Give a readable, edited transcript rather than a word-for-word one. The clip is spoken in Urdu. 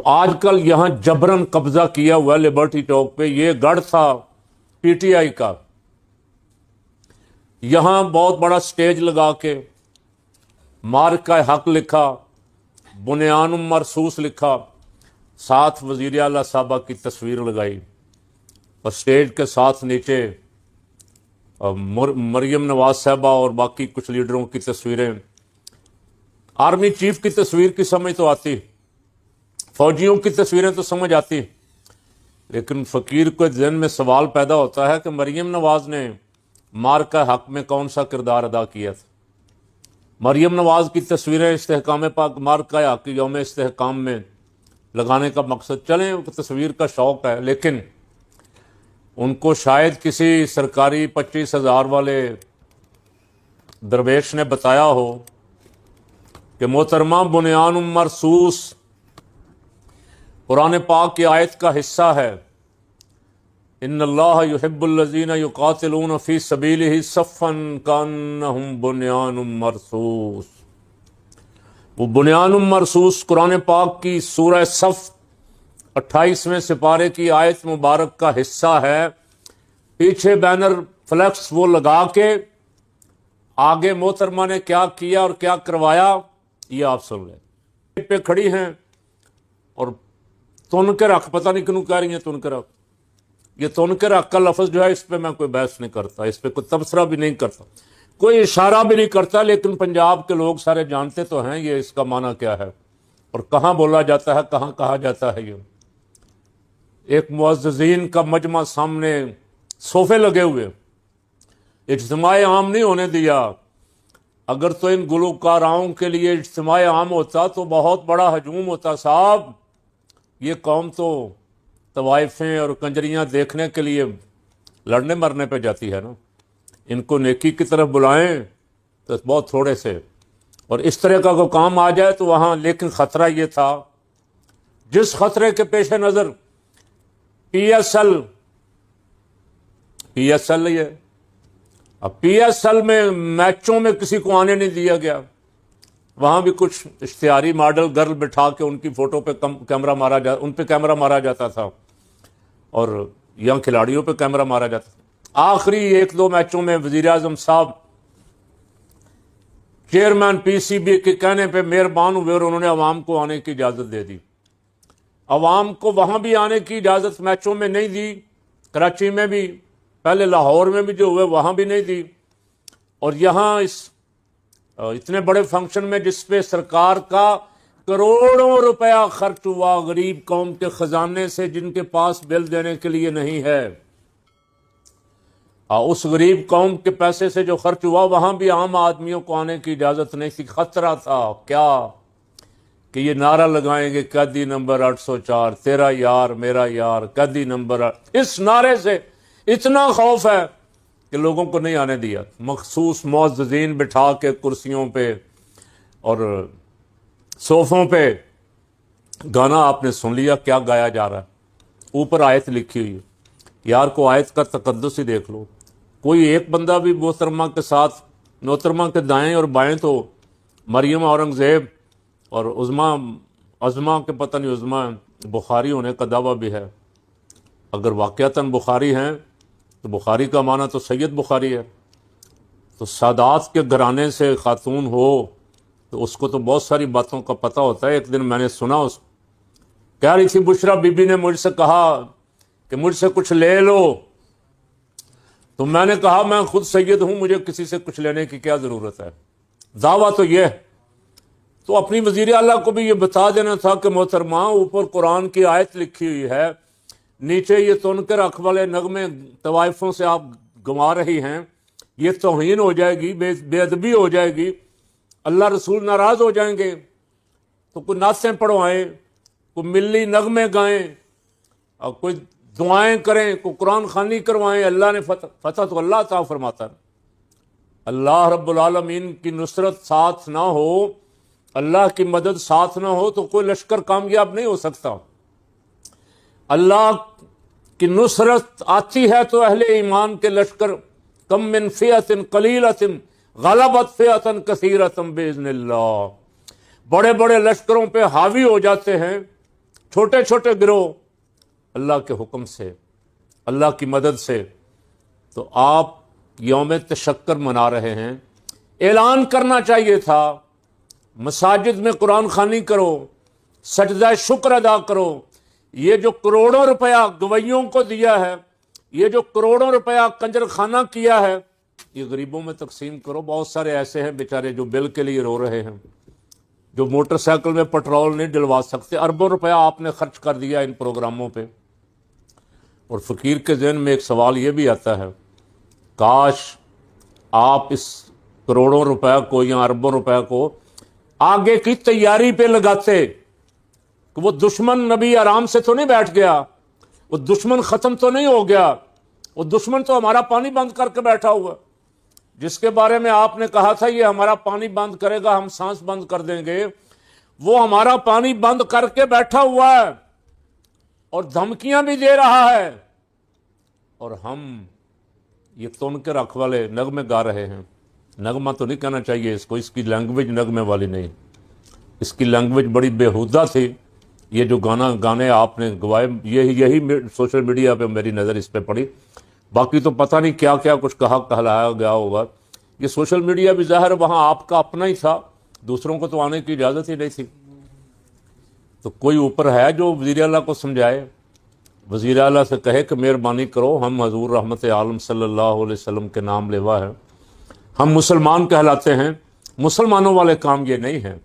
آج کل یہاں جبرن قبضہ کیا ہوا ہے لبرٹی چوک پہ، یہ گڑھ تھا پی ٹی آئی کا۔ یہاں بہت بڑا سٹیج لگا کے مارکہ حق لکھا، بنیان مرصوص لکھا، ساتھ وزیر اعلیٰ صاحبہ کی تصویر لگائی، اور سٹیج کے ساتھ نیچے مریم نواز صاحبہ اور باقی کچھ لیڈروں کی تصویریں۔ آرمی چیف کی تصویر کی سمجھ تو آتی، فوجیوں کی تصویریں تو سمجھ آتی، لیکن فقیر کو ذہن میں سوال پیدا ہوتا ہے کہ مریم نواز نے مارکہ حق میں کون سا کردار ادا کیا تھا؟ مریم نواز کی تصویریں استحکام پاک مارکہ حق یوم استحکام میں لگانے کا مقصد، چلیں تصویر کا شوق ہے، لیکن ان کو شاید کسی سرکاری 25,000 والے درویش نے بتایا ہو کہ محترمہ بنیان مرصوص قرآن پاک کی آیت کا حصہ ہے، ان اللہ یحب الذین یقاتلون فی سبیلہ صفا کانہم بنیان مرصوص۔ وہ بنیان مرصوص قرآن پاک کی سورہ صف 28ویں سپارے کی آیت مبارک کا حصہ ہے۔ پیچھے بینر فلیکس وہ لگا کے آگے محترمہ نے کیا کیا اور کیا کروایا یہ آپ سن لیں۔ پہ کھڑی ہیں اور تن کے رکھ، پتہ نہیں کیوں کہہ رہی ہیں تن کے رکھ، یہ تن کے رکھ کا لفظ جو ہے اس پہ میں کوئی بحث نہیں کرتا، اس پہ کوئی تبصرہ بھی نہیں کرتا، کوئی اشارہ بھی نہیں کرتا، لیکن پنجاب کے لوگ سارے جانتے تو ہیں یہ اس کا معنی کیا ہے اور کہاں بولا جاتا ہے، کہاں کہا جاتا ہے۔ یہ ایک معززین کا مجمع سامنے، صوفے لگے ہوئے، اجتماع عام نہیں ہونے دیا۔ اگر تو ان گلوکاراؤں کے لیے اجتماع عام ہوتا تو بہت بڑا ہجوم ہوتا صاحب۔ یہ قوم تو طوائفیں اور کنجریاں دیکھنے کے لیے لڑنے مرنے پہ جاتی ہے نا، ان کو نیکی کی طرف بلائیں تو بہت تھوڑے سے، اور اس طرح کا کوئی کام آ جائے تو وہاں، لیکن خطرہ یہ تھا، جس خطرے کے پیش نظر پی ایس ایل یہ، اب پی ایس ایل میں میچوں میں کسی کو آنے نہیں دیا گیا، وہاں بھی کچھ اشتہاری ماڈل گرل بٹھا کے ان کی فوٹو پہ کیمرہ مارا جاتا، ان پہ کیمرہ مارا جاتا تھا، اور یہاں کھلاڑیوں پہ کیمرہ مارا جاتا تھا۔ آخری 1-2 میچوں میں وزیر اعظم صاحب چیئرمین پی سی بی کے کہنے پہ مہربان ہوئے اور انہوں نے عوام کو آنے کی اجازت دے دی۔ عوام کو وہاں بھی آنے کی اجازت میچوں میں نہیں دی، کراچی میں بھی، پہلے لاہور میں بھی جو ہوئے وہاں بھی نہیں دی، اور یہاں اس اتنے بڑے فنکشن میں جس پہ سرکار کا کروڑوں روپیہ خرچ ہوا غریب قوم کے خزانے سے، جن کے پاس بل دینے کے لیے نہیں ہے، اس غریب قوم کے پیسے سے جو خرچ ہوا، وہاں بھی عام آدمیوں کو آنے کی اجازت نہیں تھی۔ خطرہ تھا کیا کہ یہ نعرہ لگائیں گے قیدی نمبر 804 تیرا یار میرا یار، قیدی نمبر 8، اس نعرے سے اتنا خوف ہے کہ لوگوں کو نہیں آنے دیا۔ مخصوص معززین بٹھا کے کرسیوں پہ اور صوفوں پہ، گانا آپ نے سن لیا کیا گایا جا رہا ہے، اوپر آیت لکھی ہوئی ہے، یار کو آیت کا تقدس ہی دیکھ لو۔ کوئی ایک بندہ بھی محترمہ کے ساتھ، محترمہ کے دائیں اور بائیں تو مریم اورنگزیب اور عظما کے پتہ نہیں عظما بخاری ہونے کا دعویٰ بھی ہے۔ اگر واقعتاً بخاری ہیں تو بخاری کا معنی تو سید بخاری ہے، تو سادات کے گھرانے سے خاتون ہو تو اس کو تو بہت ساری باتوں کا پتہ ہوتا ہے۔ ایک دن میں نے سنا، اس کہہ رہی تھی بشرا بی بی نے مجھ سے کہا کہ مجھ سے کچھ لے لو، تو میں نے کہا میں خود سید ہوں، مجھے کسی سے کچھ لینے کی کیا ضرورت ہے، دعویٰ تو یہ ہے۔ تو اپنی وزیر اعلیٰ کو بھی یہ بتا دینا تھا کہ محترمہ اوپر قرآن کی آیت لکھی ہوئی ہے، نیچے یہ تن کے رکھ والے نغمے طوائفوں سے آپ گوا رہی ہیں، یہ توہین ہو جائے گی، بے ادبی ہو جائے گی، اللہ رسول ناراض ہو جائیں گے، تو کوئی نعتیں پڑھوائیں، کوئی ملی نغمے گائیں، اور کوئی دعائیں کریں، کوئی قرآن خوانی کروائیں۔ اللہ نے فتح تو اللہ عطا فرماتا ہے۔ اللہ رب العالمین کی نصرت ساتھ نہ ہو، اللہ کی مدد ساتھ نہ ہو تو کوئی لشکر کامیاب نہیں ہو سکتا۔ اللہ کی نصرت آتی ہے تو اہل ایمان کے لشکر، کم من فئۃ قلیلۃ غلبت فئۃ کثیرۃ باذن اللہ، بڑے بڑے لشکروں پہ حاوی ہو جاتے ہیں چھوٹے چھوٹے گروہ اللہ کے حکم سے، اللہ کی مدد سے، تو آپ یوم تشکر منا رہے ہیں۔ اعلان کرنا چاہیے تھا، مساجد میں قرآن خوانی کرو، سجدہ شکر ادا کرو۔ یہ جو کروڑوں روپیہ گویوں کو دیا ہے، یہ جو کروڑوں روپیہ کنجر خانہ کیا ہے، یہ غریبوں میں تقسیم کرو۔ بہت سارے ایسے ہیں بیچارے جو بل کے لیے رو رہے ہیں، جو موٹر سائیکل میں پٹرول نہیں ڈلوا سکتے۔ اربوں روپیہ آپ نے خرچ کر دیا ان پروگراموں پہ۔ اور فقیر کے ذہن میں ایک سوال یہ بھی آتا ہے، کاش آپ اس کروڑوں روپے کو یا اربوں روپے کو آگے کی تیاری پہ لگاتے کہ وہ دشمن نبی آرام سے تو نہیں بیٹھ گیا، وہ دشمن ختم تو نہیں ہو گیا، وہ دشمن تو ہمارا پانی بند کر کے بیٹھا ہوا، جس کے بارے میں آپ نے کہا تھا یہ ہمارا پانی بند کرے گا، ہم سانس بند کر دیں گے، وہ ہمارا پانی بند کر کے بیٹھا ہوا ہے اور دھمکیاں بھی دے رہا ہے، اور ہم یہ تن کے رکھ والے نغمے گا رہے ہیں۔ نغمہ تو نہیں کہنا چاہیے اس کو، اس کی لینگویج نغمے والی نہیں، اس کی لینگویج بڑی بےہودہ تھی۔ یہ جو گانے آپ نے گوائے، یہی سوشل میڈیا پہ میری نظر اس پہ پڑی، باقی تو پتہ نہیں کیا کیا کچھ کہلایا گیا ہوگا۔ یہ سوشل میڈیا بھی ظاہر وہاں آپ کا اپنا ہی تھا، دوسروں کو تو آنے کی اجازت ہی نہیں تھی۔ تو کوئی اوپر ہے جو وزیر اعلیٰ کو سمجھائے، وزیر اعلیٰ سے کہے کہ مہربانی کرو، ہم حضور رحمت عالم صلی اللہ علیہ وسلم کے نام لیوا ہے، ہم مسلمان کہلاتے ہیں، مسلمانوں والے کام یہ نہیں ہیں۔